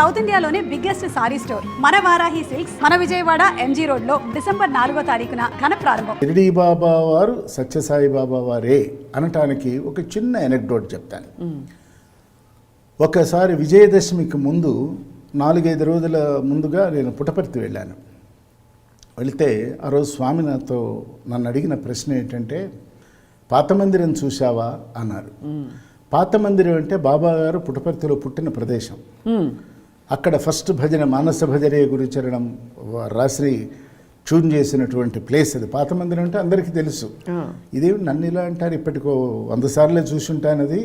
South ఇండియాలోనే biggest sorry store మన Varahi silks మన విజయవాడ ఎంజీ రోడ్ లో డిసెంబర్ 4వ తారీఖున ఘన ప్రారంభం. షిరిడి బాబా వారు సత్యసాయి బాబా వారే అనటానికి ఒక చిన్న ఎనెక్డోట్ చెప్తాను. ఒకసారి విజయదశమికి ముందు 4-5 రోజుల ముందుగా నేను పుట్టపర్తి వెళ్ళాను. వెళితే ఆ రోజు స్వామి నన్ను అడిగిన ప్రశ్న ఏంటంటే, పాత మందిరం చూశావా అన్నారు. పాత మందిరం అంటే బాబా గారు పుట్టపర్తిలో పుట్టిన ప్రదేశం. అక్కడ ఫస్ట్ భజన మానస భజనే గురుచరణం రాశ్రీ ట్యూన్ చేసినటువంటి ప్లేస్ అది. పాత మందిరం అంటే అందరికీ తెలుసు. ఇదేమి నన్ను ఇలా అంటారు, ఇప్పటికో 100 సార్లే చూసుంటాను. అది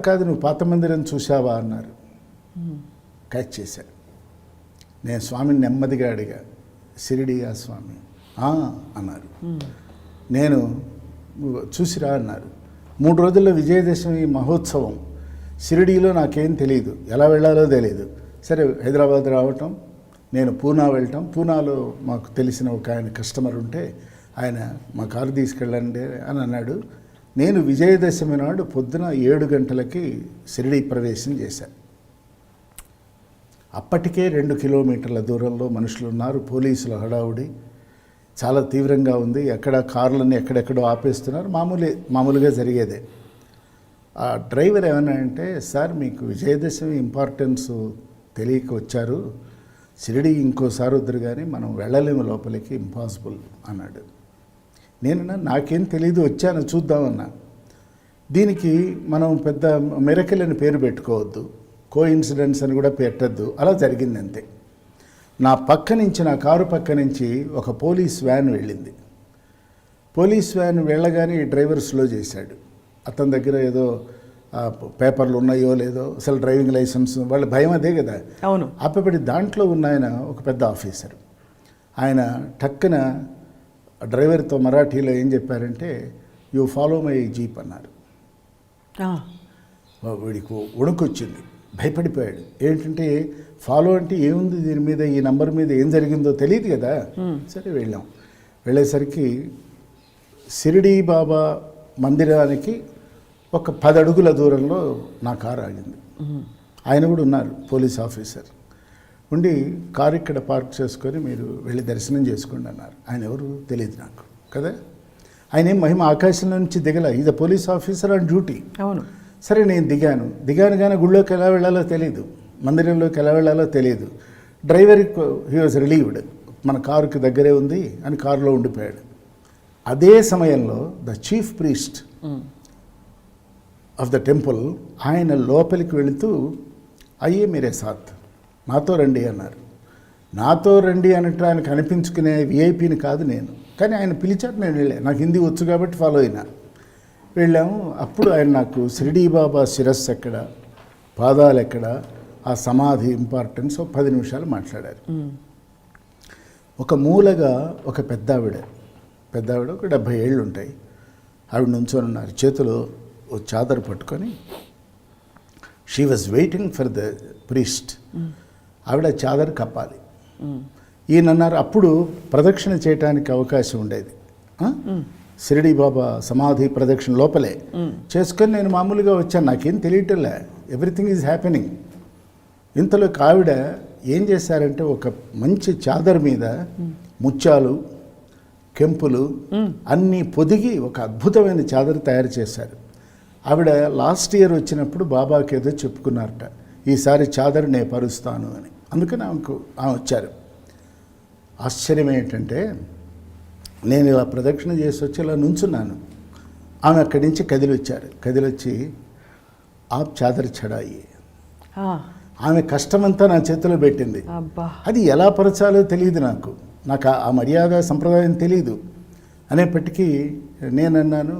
కాదు నువ్వు పాత మందిరం చూసావా అన్నారు. క్యాచ్ చేశాను. నేను స్వామిని నెమ్మదిగా అడిగా, షిరిడియా స్వామి అన్నారు. నేను చూసిరా అన్నారు. 3 రోజుల్లో విజయదశమి మహోత్సవం. షిరిడీలో నాకేం తెలియదు, ఎలా వెళ్ళాలో తెలియదు. సరే హైదరాబాద్ రావటం, నేను పూనా వెళ్ళటం. పూనాలో మాకు తెలిసిన ఒక ఆయన కస్టమర్ ఉంటే ఆయన మా కారు తీసుకెళ్ళండి అని అన్నాడు. నేను విజయదశమి నాడు పొద్దున 7 గంటలకి షిరిడీ ప్రవేశం చేశాను. అప్పటికే 2 కిలోమీటర్ల దూరంలో మనుషులు ఉన్నారు. పోలీసుల హడావుడి చాలా తీవ్రంగా ఉంది. ఎక్కడ కార్లన్నీ ఎక్కడెక్కడో ఆపేస్తున్నారు. మామూలుగా జరిగేదే. ఆ డ్రైవర్ ఏమన్నా అంటే, సార్ మీకు విజయదశమి ఇంపార్టెన్స్ తెలియక వచ్చారు, షిరిడి ఇంకోసారి వద్దరు కానీ మనం వెళ్ళలేము లోపలికి, ఇంపాసిబుల్ అన్నాడు. నాకేం తెలీదు, వచ్చాను చూద్దామన్నా. దీనికి మనం పెద్ద మిరకిల్ అని పేరు పెట్టుకోవద్దు, కో ఇన్సిడెంట్స్ అని కూడా పెట్టద్దు. అలా జరిగింది అంతే. నా కారు పక్క నుంచి ఒక పోలీస్ వ్యాన్ వెళ్ళింది. పోలీస్ వ్యాన్ వెళ్ళగానే ఈ డ్రైవర్ స్లో చేశాడు. అతని దగ్గర ఏదో పేపర్లు ఉన్నాయో లేదో, అసలు డ్రైవింగ్ లైసెన్స్, వాళ్ళ భయం అదే కదా. అవును. అప్పటి దాంట్లో ఉన్న ఆయన ఒక పెద్ద ఆఫీసర్. ఆయన టక్కున డ్రైవర్తో మరాఠీలో ఏం చెప్పారంటే, యూ ఫాలో మై జీప్ అన్నారు. వీడికి వణుకొచ్చింది, భయపడిపోయాడు. ఏంటంటే ఫాలో అంటే ఏముంది దీని మీద, ఈ నంబర్ మీద ఏం జరిగిందో తెలియదు కదా. సరే వెళ్ళాం. వెళ్ళేసరికి షిరిడి బాబా మందిరానికి ఒక 10 అడుగుల దూరంలో నా కారు ఆగింది. ఆయన కూడా ఉన్నారు, పోలీస్ ఆఫీసర్. ఉండి కారు ఇక్కడ పార్క్ చేసుకొని మీరు వెళ్ళి దర్శనం చేసుకోండి అన్నారు. ఆయన ఎవరు తెలియదు నాకు కదా. ఆయన ఏం మహిమ ఆకాశంలో నుంచి దిగల, is a police officer on duty. అవును. సరే నేను దిగాను కానీ గుళ్ళోకి ఎలా వెళ్ళాలో తెలియదు, మందిరంలోకి ఎలా వెళ్ళాలో తెలియదు. డ్రైవర్ హీ వాజ్ రిలీవ్డ్, మన కారుకి దగ్గరే ఉంది అని కారులో ఉండిపోయాడు. అదే సమయంలో the chief priest of the temple ఆయన లోపలికి వెళుతూ, అయ్యే మీరే సాత్, నాతో రండి అన్నారు. నాతో రండి అనటానికి అనిపించుకునే విఐపిని కాదు నేను, కానీ ఆయన పిలిచారు, నేను వెళ్ళాను. నాకు హిందీ వచ్చు కాబట్టి ఫాలో అయినా. వెళ్ళాము. అప్పుడు ఆయన నాకు షిరిడి బాబా శిరస్సు ఎక్కడ, పాదాలు ఎక్కడ, ఆ సమాధి ఇంపార్టెన్స్ 10 నిమిషాలు మాట్లాడారు. ఒక మూలగా ఒక పెద్దావిడ ఒక 70 ఏళ్ళు ఉంటాయి. ఆవిడ నుంచొని ఉన్నారు, చేతిలో ఓ చాదరు పట్టుకొని. She was waiting for the priest. ఆవిడ చాదరు కప్పాలి. ఈయనన్నారు, అప్పుడు ప్రదక్షిణ చేయడానికి అవకాశం ఉండేది. షిరిడి బాబా సమాధి ప్రదక్షిణ లోపలే చేసుకొని నేను మామూలుగా వచ్చాను, నాకేం తెలియటంలే, ఎవ్రీథింగ్ ఈజ్ హ్యాపెనింగ్. ఇంతలో ఆవిడ ఏం చేశారంటే, ఒక మంచి చాదర్ మీద ముత్యాలు, కెంపులు అన్నీ పొదిగి ఒక అద్భుతమైన చాదరు తయారు చేశారు. ఆవిడ లాస్ట్ ఇయర్ వచ్చినప్పుడు బాబాకి ఏదో చెప్పుకున్నారట, ఈసారి చాదరు నేను పరుస్తాను అని. అందుకని ఆమె వచ్చారు. ఆశ్చర్యం ఏంటంటే, నేను ఇలా ప్రదక్షిణ చేసి వచ్చి ఇలా నుంచున్నాను. ఆమె అక్కడి నుంచి కదిలొచ్చి ఆప్ చాదర్ చడాయి. ఆమె కష్టమంతా నా చేతిలో పెట్టింది. అది ఎలా పరచాలో తెలియదు నాకు ఆ మర్యాద సంప్రదాయం తెలియదు. అనేప్పటికీ నేనన్నాను,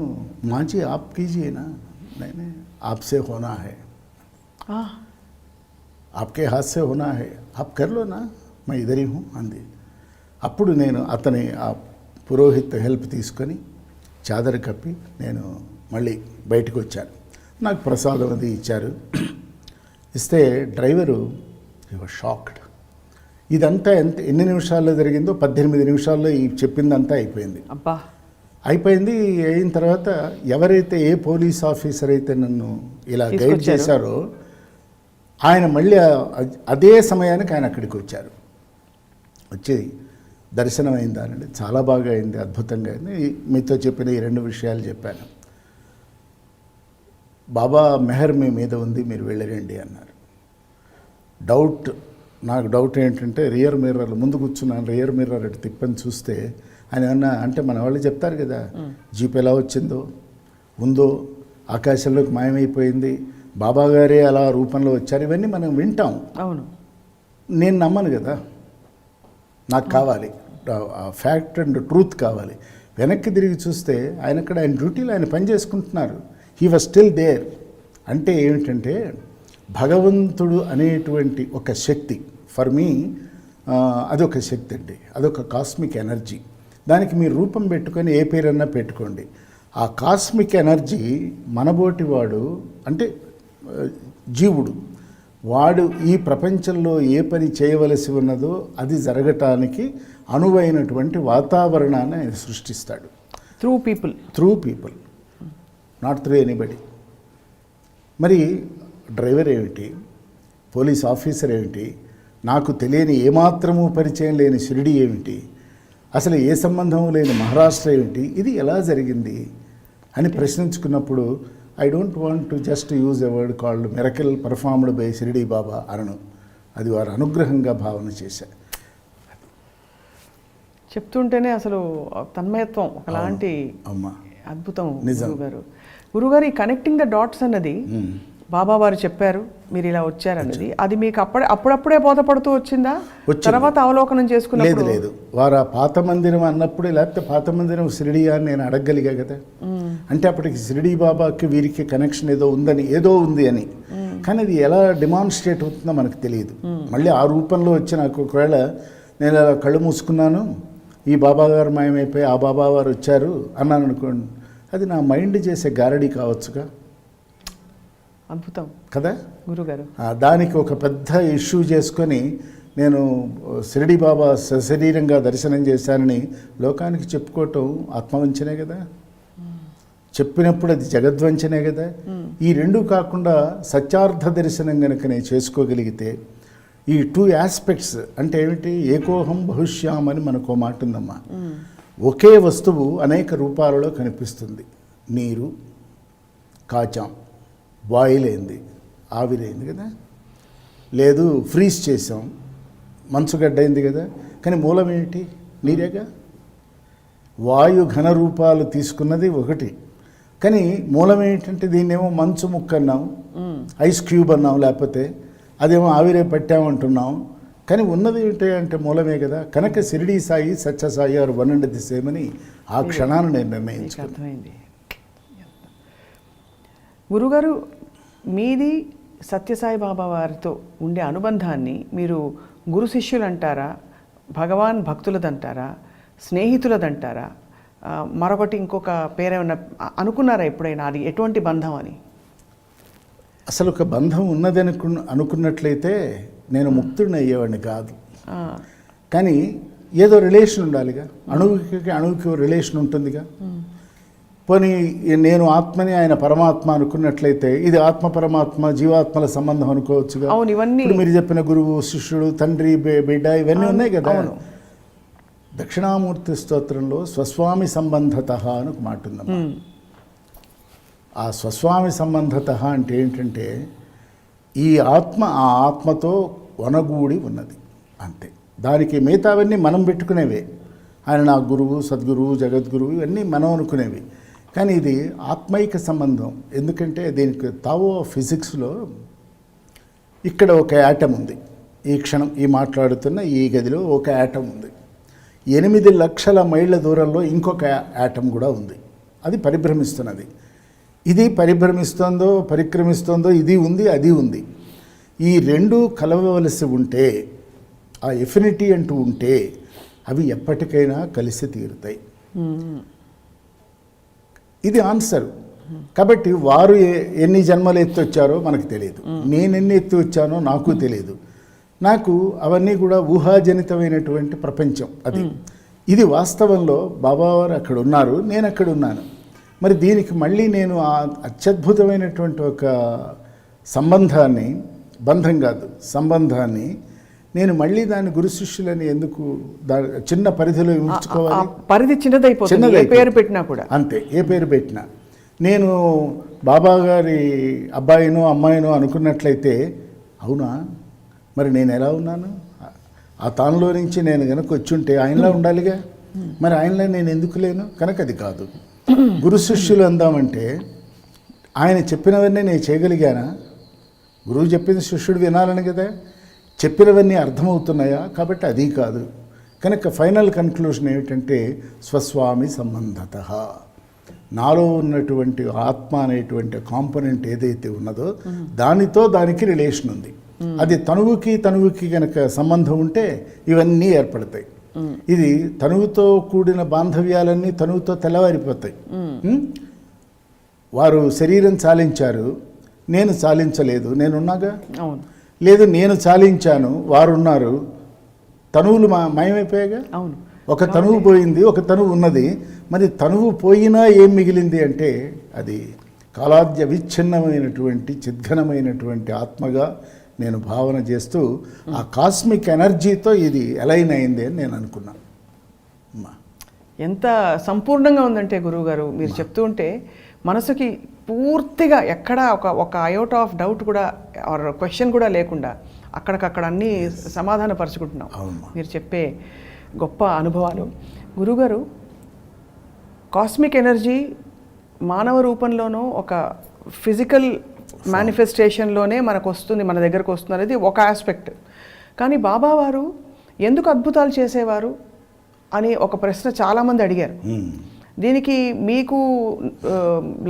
మాజీ ఆప్ కీజియేనా, నేనే ఆప్సే హోనా high, Aapke హాత్సే హోనా high, AAP కర్లోనా, my ఇదరీ who అంది. అప్పుడు నేను అతని ఆ పురోహిత్ హెల్ప్ తీసుకొని చాదరు కప్పి నేను మళ్ళీ బయటకు వచ్చాను. నాకు ప్రసాదం అది ఇచ్చారు. ఇస్తే డ్రైవరు షాక్డ్. ఇదంతా ఎన్ని నిమిషాల్లో జరిగిందో 18 నిమిషాల్లో ఈ చెప్పిందంతా అయిపోయింది. అయిన తర్వాత ఎవరైతే ఏ పోలీస్ ఆఫీసర్ అయితే నన్ను ఇలా గైడ్ చేశారో ఆయన మళ్ళీ అదే సమయానికి ఆయన అక్కడికి వచ్చారు. వచ్చి దర్శనం అయిందా అండి, చాలా బాగా అయింది, అద్భుతంగా అయింది, మీతో చెప్పిన ఈ 2 విషయాలు చెప్పాను. బాబా మెహర్ మీ మీద ఉంది, మీరు వెళ్ళరండి అన్నారు. నాకు డౌట్ ఏంటంటే రియర్ మిర్రర్ ముందు కూర్చున్నాను, రియర్ మిర్రర్ అటు తిప్పని చూస్తే ఆయన ఏమన్నా అంటే మన వాళ్ళు చెప్తారు కదా, జీప్ ఎలా వచ్చిందో ఉందో ఆకాశంలోకి మాయమైపోయింది, బాబా గారే అలా రూపంలో వచ్చారు, ఇవన్నీ మనం వింటాం. అవును, నేను నమ్మను కదా, నాకు కావాలి ఫ్యాక్ట్ అండ్ ట్రూత్ కావాలి. వెనక్కి తిరిగి చూస్తే ఆయన డ్యూటీలో ఆయన పని చేసుకుంటున్నారు. He was still there. అంటే ఏమిటంటే భగవంతుడు అనేటువంటి ఒక శక్తి, ఫర్ మీ అదొక శక్తి అండి, అదొక కాస్మిక్ ఎనర్జీ. దానికి మీరు రూపం పెట్టుకొని ఏ పేరన్నా పెట్టుకోండి. ఆ కాస్మిక్ ఎనర్జీ మనబోటి వాడు అంటే జీవుడు, వాడు ఈ ప్రపంచంలో ఏ పని చేయవలసి ఉన్నదో అది జరగటానికి అనువైనటువంటి వాతావరణాన్ని ఆయన సృష్టిస్తాడు. Through people not through anybody. మరి డ్రైవర్ ఏమిటి, పోలీస్ ఆఫీసర్ ఏమిటి, నాకు తెలియని ఏమాత్రము పరిచయం లేని షిరిడి ఏమిటి, అసలు ఏ సంబంధం లేని మహారాష్ట్ర ఏమిటి, ఇది ఎలా జరిగింది అని ప్రశ్నించుకున్నప్పుడు I don't want to just use a word called miracle performed by Shirdi Baba అనను. అది వారు అనుగ్రహంగా భావన చేశారు. చెప్తుంటేనే అసలు తన్మయత్వం ఒకలాంటి అద్భుతం. గురుగారు ఈ కనెక్టింగ్ ద డాట్స్ అన్నది బాబా వారు చెప్పారు, మీరు ఇలా వచ్చారన్నది, అది మీకు అప్పుడప్పుడే బోధపడుతూ వచ్చిందా, తర్వాత అవలోకనం చేసుకున్నప్పుడు? లేదు, వారు ఆ పాత మందిరం అన్నప్పుడే, లేకపోతే పాత మందిరం షిరిడియా అని నేను అడగలిగా కదా. అంటే అప్పటికి షిరిడి బాబాకి వీరికి కనెక్షన్ ఏదో ఉంది అని, కానీ అది ఎలా డిమాన్స్ట్రేట్ అవుతుందో మనకు తెలియదు. మళ్ళీ ఆ రూపంలో వచ్చి నాకు ఒకవేళ నేను అలా కళ్ళు మూసుకున్నాను, ఈ బాబా గారు మాయమైపోయి ఆ బాబా వారు వచ్చారు అన్నాను అనుకోండి, అది నా మైండ్ చేసే గారడీ కావచ్చుగా. అద్భుతం కదా గురుగారు. దానికి ఒక పెద్ద ఇష్యూ చేసుకొని నేను షిరిడి బాబా సశరీరంగా దర్శనం చేశానని లోకానికి చెప్పుకోవటం ఆత్మవంచనే కదా. చెప్పినప్పుడు అది జగద్వంచనే కదా. ఈ 2 కాకుండా సత్యార్థ దర్శనం కనుక నేను చేసుకోగలిగితే, ఈ 2 ఆస్పెక్ట్స్ అంటే ఏమిటి, ఏకోహం బహుశ్యాం అని మనకు మాట ఉందమ్మా. ఒకే వస్తువు అనేక రూపాలలో కనిపిస్తుంది. నీరు కాచాం, బాయిల్ అయింది, ఆవిరైంది కదా, లేదు ఫ్రీజ్ చేసాం, మంచుగడ్డ అయింది కదా, కానీ మూలం ఏమిటి, నీరేగా. వాయు ఘన రూపాలు తీసుకున్నది ఒకటి, కానీ మూలం ఏంటంటే దీన్నేమో మంచు ముక్క అన్నాం, ఐస్ క్యూబ్ అన్నాం, లేకపోతే అదేమో ఆవిరే పెట్టామంటున్నాం, కానీ ఉన్నది ఏంటి అంటే మూలమే కదా. కనుక Shirdi Sai Sathya Sai are one and the same అని ఆ క్షణాన్ని నేను నిర్ణయించుకున్నాను. గురుగారు, మీది సత్యసాయి బాబా వారితో ఉండే అనుబంధాన్ని మీరు గురు శిష్యులు అంటారా, భగవాన్ భక్తులదంటారా, స్నేహితులదంటారా, మరొకటి ఇంకొక పేరేమన్నా అనుకున్నారా ఎప్పుడైనా, అది ఎటువంటి బంధం అని? అసలు ఒక బంధం ఉన్నది అనుకున్నట్లయితే నేను ముక్తుడిని అయ్యేవాడిని కాదు. కానీ ఏదో రిలేషన్ ఉండాలిగా, అణువుకి రిలేషన్ ఉంటుందిగా. పోనీ నేను ఆత్మని ఆయన పరమాత్మ అనుకున్నట్లయితే ఇది ఆత్మ పరమాత్మ జీవాత్మల సంబంధం అనుకోవచ్చుగా. ఇప్పుడు మీరు చెప్పిన గురువు శిష్యుడు తండ్రి బిడ్డ ఇవన్నీ ఉన్నాయి కదా. దక్షిణామూర్తి స్తోత్రంలో స్వస్వామి సంబంధత అని ఒక మాట ఉందమ్మా. ఆ స్వస్వామి సంబంధత అంటే ఏంటంటే ఈ ఆత్మ ఆ ఆత్మతో వనగూడి ఉన్నది అంతే. దానికి మిగతావన్నీ మనం పెట్టుకునేవే. ఆయన నా గురువు, సద్గురువు, జగద్గురువు ఇవన్నీ మనం అనుకునేవి. కానీ ఇది ఆత్మైక సంబంధం. ఎందుకంటే దీనికి తావో ఫిజిక్స్లో ఇక్కడ ఒక యాటమ్ ఉంది, ఈ క్షణం ఈ మాట్లాడుతున్న ఈ గదిలో ఒక యాటమ్ ఉంది. 8 లక్షల మైళ్ళ దూరంలో ఇంకొక యాటమ్ కూడా ఉంది, అది పరిభ్రమిస్తున్నది. ఇది పరిక్రమిస్తోందో ఇది ఉంది అది ఉంది. ఈ 2 కలవవలసి ఉంటే, ఆ ఎఫినిటీ అంటూ ఉంటే అవి ఎప్పటికైనా కలిసి తీరుతాయి. ఇది ఆన్సర్. కాబట్టి వారు ఎన్ని జన్మలు ఎత్తి వచ్చారో మనకు తెలియదు, నేను ఎన్ని ఎత్తి వచ్చానో నాకు తెలియదు. నాకు అవన్నీ కూడా ఊహాజనితమైనటువంటి ప్రపంచం అది. ఇది వాస్తవంలో బాబావారు అక్కడ ఉన్నారు, నేను అక్కడ ఉన్నాను. మరి దీనికి మళ్ళీ నేను ఆ అత్యద్భుతమైనటువంటి ఒక సంబంధాన్ని బంధం కాదు సంబంధాన్ని నేను మళ్ళీ దాని గురు శిష్యులని ఎందుకు చిన్న పరిధిలో ఉంచుకోవాలి? పరిధి చిన్నదైపోతుంది ఏ పేరు పెట్టినా కూడా. అంతే, ఏ పేరు పెట్టినా. నేను బాబా గారి అబ్బాయినో అమ్మాయినో అనుకున్నట్లయితే అవునా, మరి నేను ఎలా ఉన్నాను? ఆ తానులో నుంచి నేను కనుక వచ్చుంటే ఆయనలా ఉండాలిగా, మరి ఆయనలా నేను ఎందుకు లేను? కనుక అది కాదు. గురు శిష్యులు అందామంటే ఆయన చెప్పినవన్నీ నేను చేయగలిగానా? గురువు చెప్పింది శిష్యుడు వినాలని కదా, చెప్పినవన్నీ అర్థమవుతున్నాయా? కాబట్టి అది కాదు. కనుక ఫైనల్ కన్క్లూషన్ ఏమిటంటే స్వస్వామి సంబంధత. నాలో ఉన్నటువంటి ఆత్మ అనేటువంటి కాంపోనెంట్ ఏదైతే ఉన్నదో దానితో దానికి రిలేషన్ ఉంది. అది తనువుకి కనుక సంబంధం ఉంటే ఇవన్నీ ఏర్పడతాయి. ఇది తనువుతో కూడిన బాంధవ్యాలన్నీ తనువుతో తెల్లవారిపోతాయి. వారు శరీరం చాలించారు, నేను చాలించలేదు, నేనున్నాగా. అవును. లేదు, నేను చాలించాను, వారున్నారు, తనువులు మాయమైపోయాగా. అవును. ఒక తనువు పోయింది, ఒక తనువు ఉన్నది. మరి తనువు పోయినా ఏం మిగిలింది అంటే అది కాలాద్య విచ్ఛిన్నమైనటువంటి చిద్ఘనమైనటువంటి ఆత్మగా నేను భావన చేస్తూ ఆ కాస్మిక్ ఎనర్జీతో ఇది అలైన్ అయింది అని నేను అనుకున్నాను. ఎంత సంపూర్ణంగా ఉందంటే గురువుగారు మీరు చెప్తూ ఉంటే మనసుకి పూర్తిగా ఎక్కడ ఒక అయోట్ ఆఫ్ డౌట్ కూడా ఆర్ క్వశ్చన్ కూడా లేకుండా అక్కడికక్కడ అన్నీ సమాధానపరుచుకుంటున్నాం మీరు చెప్పే గొప్ప అనుభవాలు. గురువుగారు, కాస్మిక్ ఎనర్జీ మానవ రూపంలోనూ ఒక ఫిజికల్ మేనిఫెస్టేషన్లోనే మనకు వస్తుంది, మన దగ్గరకు వస్తుంది అనేది ఒక ఆస్పెక్ట్. కానీ బాబా వారు ఎందుకు అద్భుతాలు చేసేవారు అని ఒక ప్రశ్న చాలామంది అడిగారు. దీనికి మీకు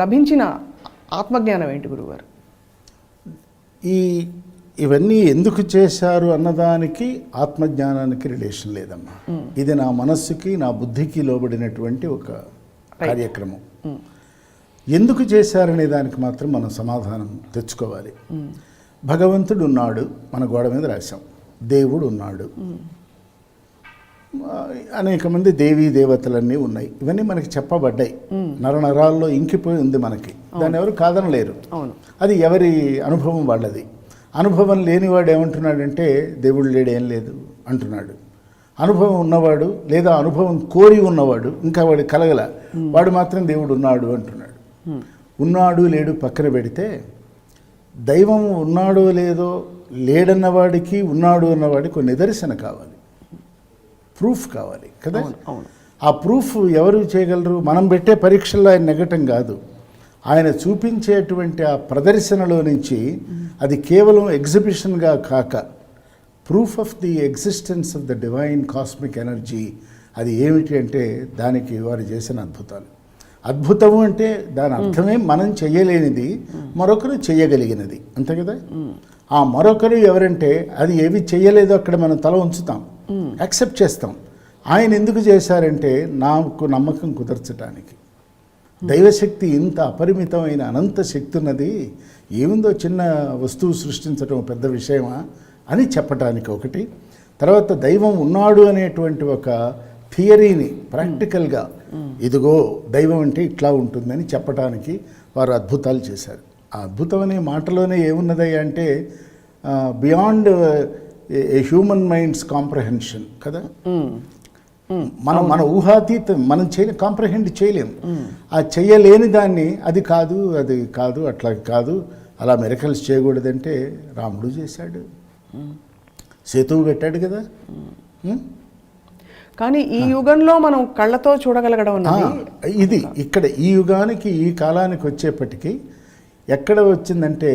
లభించిన ఆత్మజ్ఞానం ఏంటి గురువుగారు? ఇవన్నీ ఎందుకు చేశారు అన్నదానికి ఆత్మజ్ఞానానికి రిలేషన్ లేదమ్మా. ఇది నా మనస్సుకి నా బుద్ధికి లోబడినటువంటి ఒక కార్యక్రమం. ఎందుకు చేశారనే దానికి మాత్రం మనం సమాధానం తెచ్చుకోవాలి. భగవంతుడు ఉన్నాడు, మన గోడ మీద రాశాం. దేవుడు ఉన్నాడు, అనేక మంది దేవీ దేవతలన్నీ ఉన్నాయి. ఇవన్నీ మనకి చెప్పబడ్డాయి, నరనరాల్లో ఇంకిపోయి ఉంది మనకి. దాన్ని ఎవరు కాదనలేరు. అది ఎవరి అనుభవం వాళ్ళది. అనుభవం లేనివాడు ఏమంటున్నాడంటే దేవుడు లేడు, ఏం లేదు అంటున్నాడు. అనుభవం ఉన్నవాడు లేదా అనుభవం కోరి ఉన్నవాడు, ఇంకా వాడు కలగల, వాడు మాత్రం దేవుడు ఉన్నాడు అంటున్నాడు. ఉన్నాడు లేడు పక్కన పెడితే దైవం ఉన్నాడో లేదో, లేడన్నవాడికి ఉన్నాడు అన్నవాడికి ఒక నిదర్శన కావాలి, ప్రూఫ్ కావాలి కదా. ఆ ప్రూఫ్ ఎవరు చేయగలరు? మనం పెట్టే పరీక్షల్లో ఆయన నెగటం కాదు, ఆయన చూపించేటువంటి ఆ ప్రదర్శనలో నుంచి అది కేవలం ఎగ్జిబిషన్గా కాక proof of the existence of the divine cosmic energy. అది ఏమిటి అంటే దానికి వారు చేసిన అద్భుతాలు. అద్భుతము అంటే దాని అర్థమే మనం చేయలేనిది మరొకరు చేయగలిగినది, అంతే కదా. ఆ మరొకరు ఎవరంటే అది ఏవి చేయలేదో అక్కడ మనం తల ఉంచుతాం, యాక్సెప్ట్ చేస్తాం. ఆయన ఎందుకు చేశారంటే నాకు నమ్మకం కుదర్చడానికి. దైవశక్తి ఇంత అపరిమితమైన అనంత శక్తి ఉన్నది, ఏముందో చిన్న వస్తువు సృష్టించడం పెద్ద విషయమా అని చెప్పటానికి ఒకటి. తర్వాత దైవం ఉన్నాడు అనేటువంటి ఒక థియరీని ప్రాక్టికల్గా ఇదిగో దైవం అంటే ఇట్లా ఉంటుందని చెప్పటానికి వారు అద్భుతాలు చేశారు. ఆ అద్భుతం అనే మాటలోనే ఏమున్నదయ్యా అంటే beyond a human minds comprehension కదా. మన ఊహాతీతం, మనం కాంప్రహెండ్ చేయలేము. ఆ చేయలేని దాన్ని అది కాదు అట్లా కాదు, అలా మిరకల్స్ చేయకూడదంటే రాముడు చేశాడు, సేతువు కట్టాడు కదా. కానీ ఈ యుగంలో మనం కళ్ళతో చూడగలగడం ఇది ఇక్కడ ఈ యుగానికి ఈ కాలానికి వచ్చేప్పటికీ ఎక్కడ వచ్చిందంటే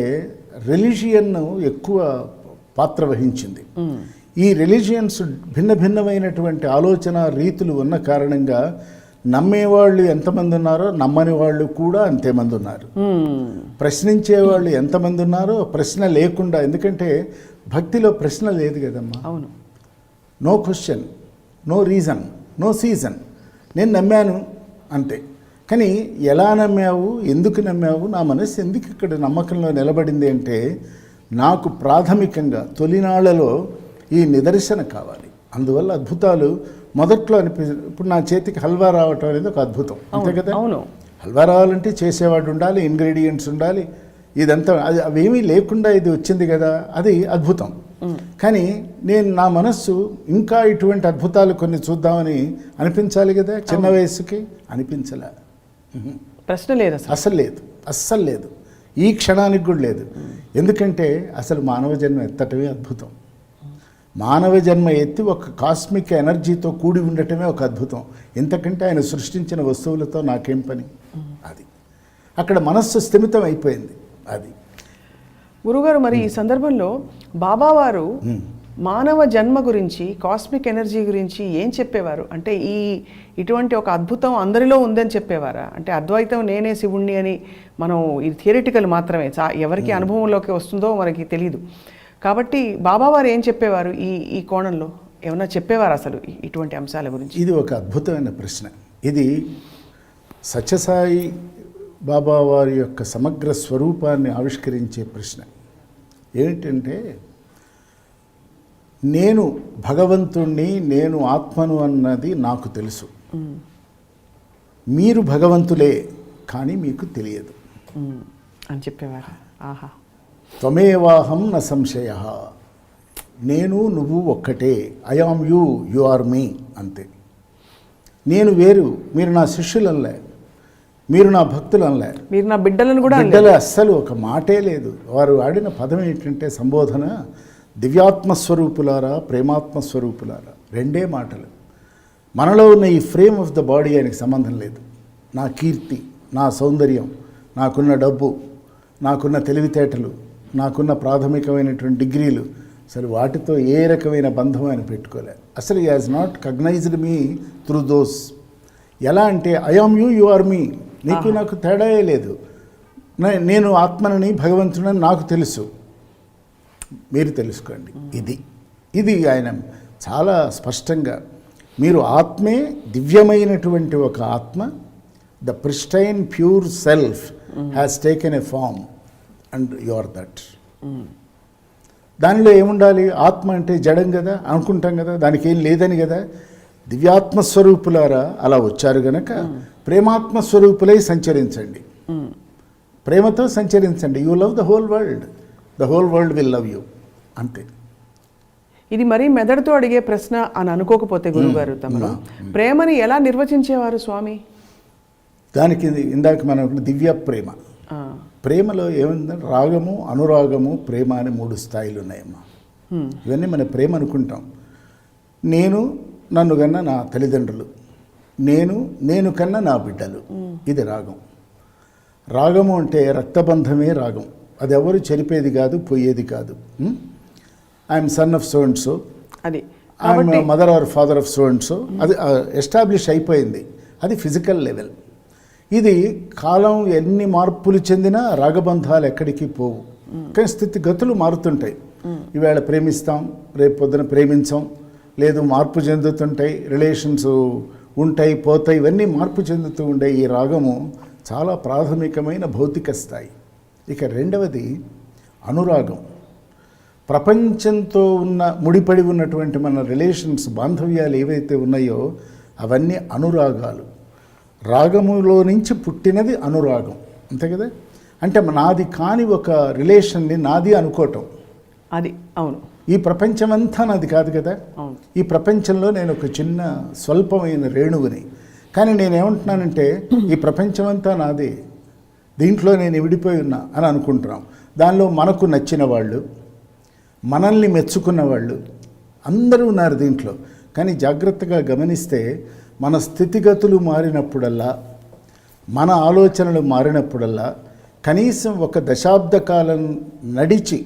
రిలీజియన్ ఎక్కువ పాత్ర వహించింది. ఈ రిలీజియన్స్ భిన్న భిన్నమైనటువంటి ఆలోచన రీతులు ఉన్న కారణంగా నమ్మేవాళ్ళు ఎంతమంది ఉన్నారో నమ్మని వాళ్ళు కూడా అంతేమంది ఉన్నారు. ప్రశ్నించేవాళ్ళు ఎంతమంది ఉన్నారో ప్రశ్న లేకుండా, ఎందుకంటే భక్తిలో ప్రశ్న లేదు కదమ్మా. అవును, no question, no reason, no season. నేను నమ్మాను అంతే. కానీ ఎలా నమ్మావు, ఎందుకు నమ్మావు, నా మనసు ఎందుకు ఇక్కడ నమ్మకంలో నిలబడింది అంటే నాకు ప్రాథమికంగా తొలినాళ్లలో ఈ నిదర్శన కావాలి. అందువల్ల అద్భుతాలు మొదట్లో ఇప్పుడు నా చేతికి హల్వా రావటం అనేది ఒక అద్భుతం, అంతే కదా. హల్వా రావాలంటే చేసేవాడు ఉండాలి, ఇంగ్రీడియంట్స్ ఉండాలి, ఇదంతా అది అవేమీ లేకుండా ఇది వచ్చింది కదా, అది అద్భుతం. కానీ నా మనస్సు ఇంకా ఇటువంటి అద్భుతాలు కొన్ని చూద్దామని అనిపించాలి కదా, చిన్న వయసుకి అనిపించలే. ప్రశ్న లేదు అస్సలు లేదు, ఈ క్షణానికి కూడా లేదు. ఎందుకంటే అసలు మానవ జన్మ ఎత్తటమే అద్భుతం. మానవ జన్మ ఎత్తి ఒక కాస్మిక్ ఎనర్జీతో కూడి ఉండటమే ఒక అద్భుతం. ఎంతకంటే ఆయన సృష్టించిన వస్తువులతో నాకేం పని. అది అక్కడ మనస్సు స్థిమితం అయిపోయింది. అది గురుగారు, మరి ఈ సందర్భంలో బాబావారు మానవ జన్మ గురించి, కాస్మిక్ ఎనర్జీ గురించి ఏం చెప్పేవారు? అంటే ఇటువంటి ఒక అద్భుతం అందరిలో ఉందని చెప్పేవారా? అంటే అద్వైతం నేనే శివుణ్ణి అని మనం ఇది థియరిటికల్ మాత్రమే, ఎవరికి అనుభవంలోకి వస్తుందో మనకి తెలియదు. కాబట్టి బాబావారు ఏం చెప్పేవారు ఈ కోణంలో? ఏమన్నా చెప్పేవారు అసలు ఇటువంటి అంశాల గురించి? ఇది ఒక అద్భుతమైన ప్రశ్న. ఇది సత్యసాయి బాబా వారి యొక్క సమగ్ర స్వరూపాన్ని ఆవిష్కరించే ప్రశ్న. ఏమిటంటే, నేను భగవంతుణ్ణి, నేను ఆత్మను అన్నది నాకు తెలుసు. మీరు భగవంతులే, కానీ మీకు తెలియదు అని చెప్పేవారు. ఆహా. త్వమేవాహం న సంశయ, నేను నువ్వు ఒక్కటే. I am you, you are me, అంతే. నేను వేరు, మీరు నా శిష్యులనలే, మీరు నా భక్తులనలే, మీరు నా బిడ్డలను కూడా బిడ్డలు అస్సలు ఒక మాటే లేదు. వారు ఆడిన పదం ఏంటంటే సంబోధన, దివ్యాత్మస్వరూపులారా, ప్రేమాత్మస్వరూపులారా, రెండే మాటలు. మనలో ఉన్న ఈ ఫ్రేమ్ ఆఫ్ ద బాడీ ఆయనకి సంబంధం లేదు. నా కీర్తి, నా సౌందర్యం, నాకున్న డబ్బు, నాకున్న తెలివితేటలు, నాకున్న ప్రాథమికమైనటువంటి డిగ్రీలు, అసలు వాటితో ఏ రకమైన బంధం ఆయన పెట్టుకోలే. అసలు he has not cognized me through those. ఎలా అంటే, I am you, you are me, నీకు నాకు తేడాయే లేదు. నేను ఆత్మనని, భగవంతుడని నాకు తెలుసు, మీరు తెలుసుకోండి. ఇది ఆయన చాలా స్పష్టంగా, మీరు ఆత్మే, దివ్యమైనటువంటి ఒక ఆత్మ, the pristine pure self has taken a form and you are that. దానిలో ఏముండాలి? ఆత్మ అంటే జడం కదా, అనుకుంటాం కదా, దానికి ఏం లేదని కదా. దివ్యాత్మస్వరూపులారా అలా వచ్చారు గనక ప్రేమాత్మస్వరూపులై సంచరించండి, ప్రేమతో సంచరించండి. You love the whole world will love you, అంతే. ఇది మరీ మెదడుతో అడిగే ప్రశ్న అని అనుకోకపోతే గురువుగారు, తమను ప్రేమని ఎలా నిర్వచించేవారు స్వామి? దానికి ఇందాక మనం దివ్య ప్రేమ, ప్రేమలో ఏముందంటే రాగము, అనురాగము, ప్రేమ అని 3 స్థాయిలు ఉన్నాయమ్మా. ఇవన్నీ మన ప్రేమ అనుకుంటాం. నన్ను కన్నా నా తల్లిదండ్రులు, నేను కన్నా నా బిడ్డలు, ఇది రాగం. రాగము అంటే రక్తబంధమే రాగం. అది ఎవరు చెరిపేది కాదు, పోయేది కాదు. I'm son of so and so, అది I'm mother or father of so and so, అది ఎస్టాబ్లిష్ అయిపోయింది. అది ఫిజికల్ లెవెల్. ఇది కాలం ఎన్ని మార్పులు చెందినా రాగబంధాలు ఎక్కడికి పోవు. కానీ స్థితిగతులు మారుతుంటాయి. ఈవేళ ప్రేమిస్తాం, రేపు పొద్దున ప్రేమించాం, లేదు మార్పు చెందుతుంటాయి, రిలేషన్స్ ఉంటాయి, పోతాయి, ఇవన్నీ మార్పు చెందుతూ ఉండే ఈ రాగము చాలా ప్రాథమికమైన భౌతిక స్థాయి. ఇక రెండవది అనురాగం. ప్రపంచంతో ముడిపడి ఉన్నటువంటి మన రిలేషన్స్, బాంధవ్యాలు ఏవైతే ఉన్నాయో అవన్నీ అనురాగాలు. రాగములో నుంచి పుట్టినది అనురాగం, అంతే కదా. అంటే నాది కాని ఒక రిలేషన్ని నాది అనుకోవటం. అది అవును. ఈ ప్రపంచమంతా నాది కాదు కదా. ఈ ప్రపంచంలో నేను ఒక చిన్న స్వల్పమైన రేణువుని. కానీ నేనేమంటున్నానంటే ఈ ప్రపంచమంతా నాదే, దీంట్లో నేను విడిపోయి ఉన్నా అని అనుకుంటున్నాం. దానిలో మనకు నచ్చిన వాళ్ళు, మనల్ని మెచ్చుకున్న వాళ్ళు అందరూ ఉన్నారు దీంట్లో. కానీ జాగ్రత్తగా గమనిస్తే మన స్థితిగతులు మారినప్పుడల్లా, మన ఆలోచనలు మారినప్పుడల్లా, కనీసం ఒక దశాబ్ద కాలం నడిచి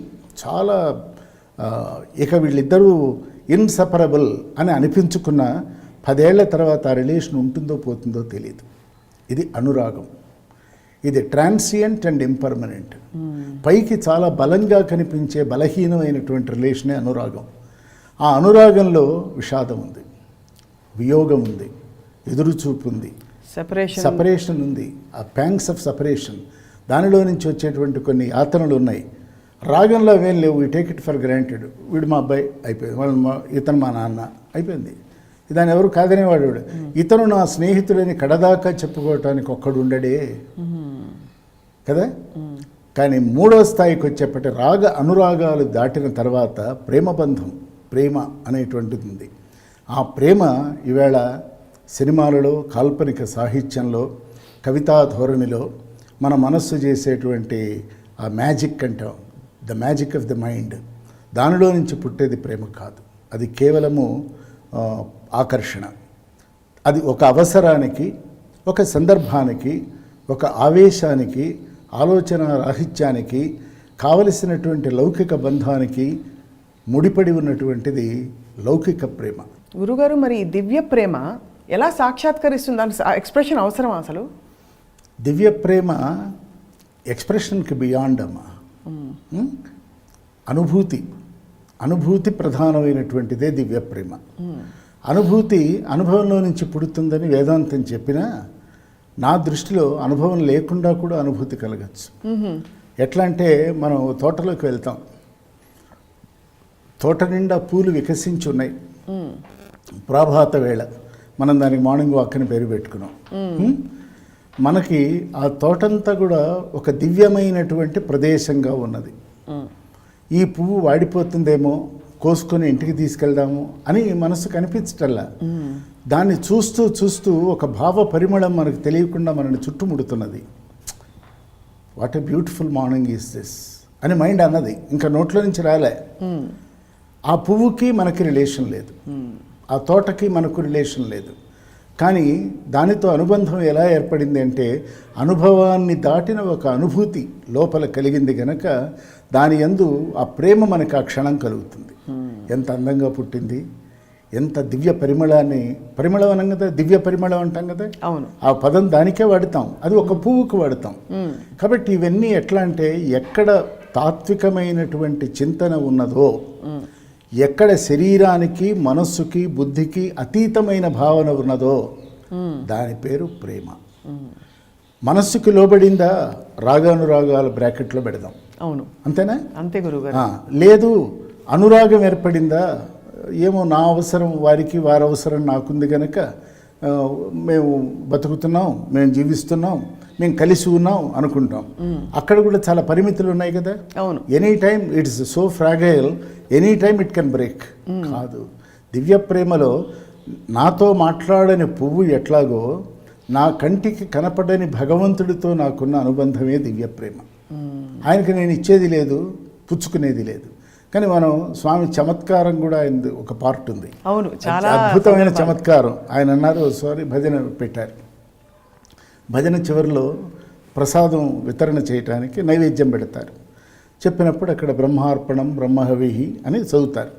చాలా ఇక వీళ్ళిద్దరూ ఇన్సపరబుల్ అని అనిపించుకున్న 10 ఏళ్ల తర్వాత ఆ రిలేషన్ ఉంటుందో పోతుందో తెలియదు. ఇది అనురాగం. ఇది ట్రాన్సియంట్ అండ్ ఇంపర్మనెంట్. పైకి చాలా బలంగా కనిపించే బలహీనమైనటువంటి రిలేషనే అనురాగం. ఆ అనురాగంలో విషాదం ఉంది, వియోగం ఉంది, ఎదురుచూపు ఉంది, సెపరేషన్ ఉంది, ఆ ప్యాంగ్స్ ఆఫ్ సెపరేషన్, దానిలో నుంచి వచ్చేటువంటి కొన్ని యాతనలు ఉన్నాయి. రాగంలో అవేం లేవు. We take it for granted. వీడు మా అబ్బాయి అయిపోయింది, ఇతను మా నాన్న అయిపోయింది. దాన్ని ఎవరు కాదనేవాడు. ఇతను నా స్నేహితుడని కడదాకా చెప్పుకోవటానికి ఒక్కడు ఉండడే కదా. కానీ మూడో స్థాయికి వచ్చేప్పటి రాగ అనురాగాలు దాటిన తర్వాత ప్రేమబంధం, ప్రేమ అనేటువంటిది ఉంది. ఆ ప్రేమ ఈవేళ సినిమాలలో, కాల్పనిక సాహిత్యంలో, కవితా ధోరణిలో మన మనస్సు చేసేటువంటి ఆ మ్యాజిక్ అంటాం, the magic of the mind, దానిలో నుంచి పుట్టేది ప్రేమ కాదు. అది కేవలము ఆకర్షణ. అది ఒక అవసరానికి, ఒక సందర్భానికి, ఒక ఆవేశానికి, ఆలోచన రాహిత్యానికి, కావలసినటువంటి లౌకిక బంధానికి ముడిపడి ఉన్నటువంటిది లౌకిక ప్రేమ. గురుగారు, మరి ఈ దివ్య ప్రేమ ఎలా సాక్షాత్కరిస్తుంది? దాని ఎక్స్ప్రెషన్ అవసరం అసలు? దివ్య ప్రేమ ఎక్స్ప్రెషన్కి బియాండ్ అమ్మా. అనుభూతి ప్రధానమైనటువంటిదే దివ్య ప్రేమ. అనుభూతి అనుభవంలో నుంచి పుడుతుందని వేదాంతం చెప్పినా నా దృష్టిలో అనుభవం లేకుండా కూడా అనుభూతి కలగచ్చు. ఎట్లా అంటే మనం తోటలోకి వెళ్తాం, తోట నిండా పూలు వికసించి ఉన్నాయి, ప్రభాత వేళ, మనం దానికి మార్నింగ్ వాక్ అని పేరు పెట్టుకున్నాం. మనకి ఆ తోటంతా కూడా ఒక దివ్యమైనటువంటి ప్రదేశంగా ఉన్నది. ఈ పువ్వు వాడిపోతుందేమో, కోసుకొని ఇంటికి తీసుకెళ్దాము అని మనసు కనిపించటల్లా. దాన్ని చూస్తూ చూస్తూ ఒక భావ పరిమళం మనకు తెలియకుండా మనల్ని చుట్టుముడుతున్నది. What a beautiful morning is this అని మైండ్ అన్నది, ఇంకా నోట్లో నుంచి రాలే. ఆ పువ్వుకి మనకి రిలేషన్ లేదు, ఆ తోటకి మనకు రిలేషన్ లేదు. కానీ దానితో అనుబంధం ఎలా ఏర్పడింది అంటే అనుభవాన్ని దాటిన ఒక అనుభూతి లోపల కలిగింది గనక దాని యందు ఆ ప్రేమ మనకు ఆ క్షణం కలుగుతుంది. ఎంత అందంగా పుట్టింది, ఎంత దివ్య పరిమళాన్ని, పరిమళం అనం కదా, దివ్య పరిమళం అంటాం కదా, అవును, ఆ పదం దానికే వాడతాం, అది ఒక పువ్వుకు వాడతాం. కాబట్టి ఇవన్నీ ఎట్లా అంటే ఎక్కడ తాత్వికమైనటువంటి చింతన ఉన్నదో, ఎక్కడ శరీరానికి, మనస్సుకి, బుద్ధికి అతీతమైన భావన ఉన్నదో దాని పేరు ప్రేమ. మనస్సుకి లోబడిందా రాగానురాగాల బ్రాకెట్లో పెడదాం, అవును, అంతేనా? అంతే గురుగారు. లేదు అనురాగం ఏర్పడిందా, ఏమో నా అవసరం వారికి, వారి అవసరం నాకుంది కనుక మేము బతుకుతున్నాం, మేము జీవిస్తున్నాం, మేము కలిసి ఉన్నాం అనుకుంటాం. అక్కడ కూడా చాలా పరిమితులు ఉన్నాయి కదా. అవును, any time it's so fragile, any time it can break. కాదు, దివ్య ప్రేమలో నాతో మాట్లాడని పువ్వు ఎట్లాగో నా కంటికి కనపడని భగవంతుడితో నాకున్న అనుబంధమే దివ్య ప్రేమ. ఆయనకి నేను ఇచ్చేది లేదు, పుచ్చుకునేది లేదు. కానీ మనం స్వామి చమత్కారం కూడా ఆయన ఒక పార్ట్ ఉంది. అవును, చాలా అద్భుతమైన చమత్కారం. ఆయన అన్నారు, సారీ భజన పెట్టారు, భజన చివరిలో ప్రసాదం వితరణ చేయటానికి నైవేద్యం పెడతారు. చెప్పినప్పుడు అక్కడ బ్రహ్మార్పణం బ్రహ్మహవిహి అని చదువుతారు.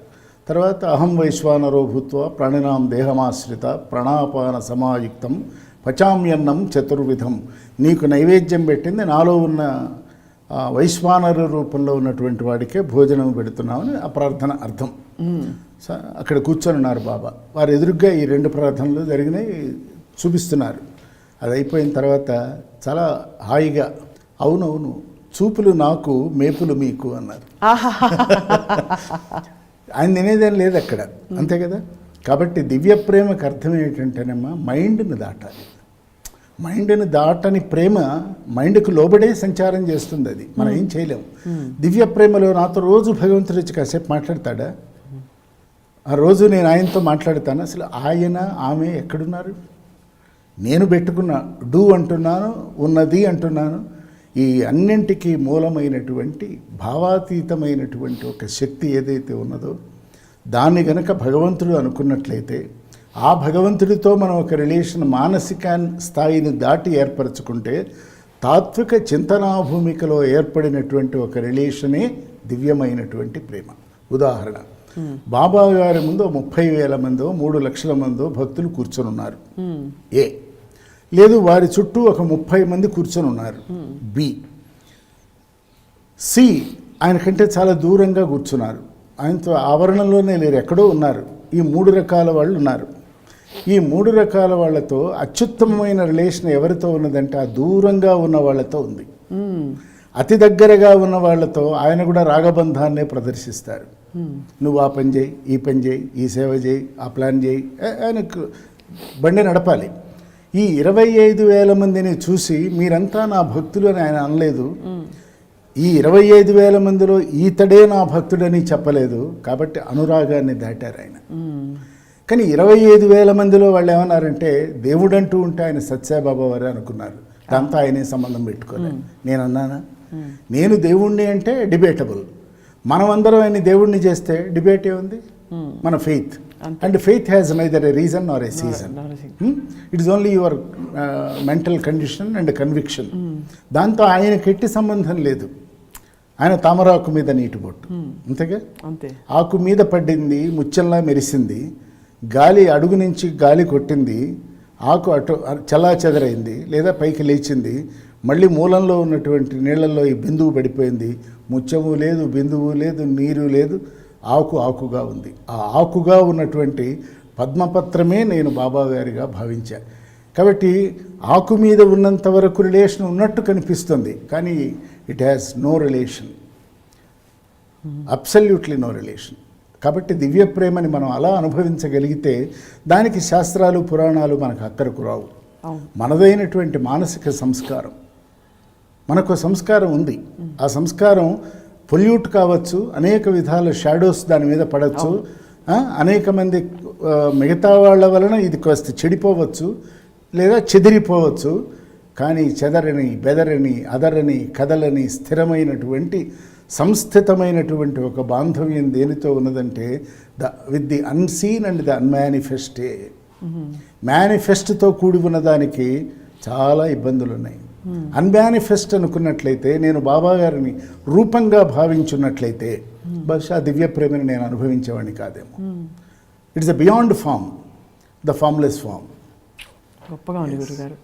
తర్వాత అహం వైశ్వానరో భూత్వ ప్రాణినాం దేహమాశ్రిత ప్రాణాపాన సమాయుక్తం పచామ్యన్నం చతుర్విధం. నీకు నైవేద్యం పెట్టింది నాలో ఉన్న వైశ్వానరు రూపంలో ఉన్నటువంటి వాడికే భోజనం పెడుతున్నామని ఆ ప్రార్థన అర్థం. అక్కడ కూర్చొని ఉన్నారు బాబా, వారు ఎదురుగ్గా ఈ రెండు ప్రార్థనలు జరిగినాయి చూపిస్తున్నారు. అది అయిపోయిన తర్వాత చాలా హాయిగా అవునవును చూపులు నాకు మేపులు మీకు అన్నారు. ఆయన తినేదేం లేదు అక్కడ, అంతే కదా. కాబట్టి దివ్య ప్రేమకు అర్థం ఏంటంటేనమ్మా మైండ్ని దాటాలి. మైండ్ని దాటని ప్రేమ మైండ్కు లోబడే సంచారం చేస్తుంది, అది మనం ఏం చేయలేము. దివ్య ప్రేమలో నాతో రోజు భగవంతుడు వచ్చి కాసేపు మాట్లాడతాడా? ఆ రోజు నేను ఆయనతో మాట్లాడతాను. అసలు ఆయన ఆమె ఎక్కడున్నారు? నేను పెట్టుకున్న డూ అంటున్నాను, ఉన్నది అంటున్నాను. ఈ అన్నింటికీ మూలమైనటువంటి భావాతీతమైనటువంటి ఒక శక్తి ఏదైతే ఉన్నదో దాన్ని గనక భగవంతుడు అనుకున్నట్లయితే ఆ భగవంతుడితో మనం ఒక రిలేషన్ మానసిక స్థాయిని దాటి ఏర్పరచుకుంటే తాత్విక చింతనాభూమికలో ఏర్పడినటువంటి ఒక రిలేషనే దివ్యమైనటువంటి ప్రేమ. ఉదాహరణ, బాబా గారి ముందు 30,000 మందో 3 లక్షల మందో భక్తులు కూర్చొని ఉన్నారు. ఏ లేదు, వారి చుట్టూ ఒక 30 మంది కూర్చొని ఉన్నారు. బి. సి ఆయన కంటే చాలా దూరంగా కూర్చున్నారు, ఆయనతో ఆవరణలోనే లేరు, ఎక్కడో ఉన్నారు. ఈ 3 రకాల వాళ్ళు ఉన్నారు. ఈ 3 రకాల వాళ్ళతో అత్యుత్తమమైన రిలేషన్ ఎవరితో ఉన్నదంటే ఆ దూరంగా ఉన్న వాళ్ళతో ఉంది. అతి దగ్గరగా ఉన్న వాళ్ళతో ఆయన కూడా రాగబంధాన్నే ప్రదర్శిస్తారు. నువ్వు ఆ పని చేయి, ఈ పని చేయి, ఈ సేవ చేయి, ఆ ప్లాన్ చేయి, ఆయనకు బండి నడపాలి. ఈ 25,000 మందిని చూసి మీరంతా నా భక్తులు అని ఆయన అనలేదు. ఈ 25,000 మందిలో ఈతడే నా భక్తుడని చెప్పలేదు, కాబట్టి అనురాగాన్ని దాటారు ఆయన. కానీ 25,000 మందిలో వాళ్ళు ఏమన్నారంటే దేవుడంటూ ఉంటే ఆయన సత్యసాయిబాబా వారే అనుకున్నారు. దాంతో ఆయనే సంబంధం పెట్టుకోలేదు. నేను అన్నానా? నేను దేవుణ్ణి అంటే డిబేటబుల్, మనమందరం ఆయన దేవుణ్ణి చేస్తే డిబేట్ ఏముంది? మన faith, and faith has neither a reason or a season. It is only your mental condition and conviction. దాంతో ఆయనకి ఎట్టి సంబంధం లేదు. ఆయన తామరాకు మీద నీటి బొట్టు, అంతేగా? అంతే. ఆకు మీద పడింది, ముత్యంలా మెరిసింది, గాలి అడుగు నుంచి గాలి కొట్టింది, ఆకు అటు చల్లా చెదరైంది లేదా పైకి లేచింది, మళ్ళీ మూలంలో ఉన్నటువంటి నీళ్లలో ఈ బిందువు పడిపోయింది. ముత్యము లేదు, బిందువు లేదు, నీరు లేదు, ఆకు ఆకుగా ఉంది. ఆ ఆకుగా ఉన్నటువంటి పద్మపత్రమే నేను బాబా గారిగా భావించా. కాబట్టి ఆకు మీద ఉన్నంత వరకు రిలేషన్ ఉన్నట్టు కనిపిస్తుంది, కానీ it has no relation, absolutely no relation. కాబట్టి దివ్య ప్రేమని మనం అలా అనుభవించగలిగితే దానికి శాస్త్రాలు పురాణాలు మనకు అక్కరకు రావు. మనదైనటువంటి మానసిక సంస్కారం, మనకు సంస్కారం ఉంది. ఆ సంస్కారం పొల్యూట్ కావచ్చు, అనేక విధాల షాడోస్ దాని మీద పడవచ్చు, అనేక మంది మిగతా వాళ్ళ వలన ఇది కాస్త చెడిపోవచ్చు లేదా చెదిరిపోవచ్చు. కానీ చెదరని, బెదరని, అదరని, కదలని స్థిరమైనటువంటి సంస్థితమైనటువంటి ఒక బాంధవ్యం దేనితో ఉన్నదంటే with the unseen and the unmanifest. మేనిఫెస్ట్తో కూడి ఉన్నదానికి చాలా ఇబ్బందులు ఉన్నాయి. అన్మానిఫెస్ట్ అనుకున్నట్లయితే, నేను బాబా గారిని రూపంగా భావించున్నట్లయితే బహుశా దివ్య ప్రేమని నేను అనుభవించేవాడిని కాదేమో. It's a beyond form, the formless form. గొప్పగా ఉంది గురుగారు.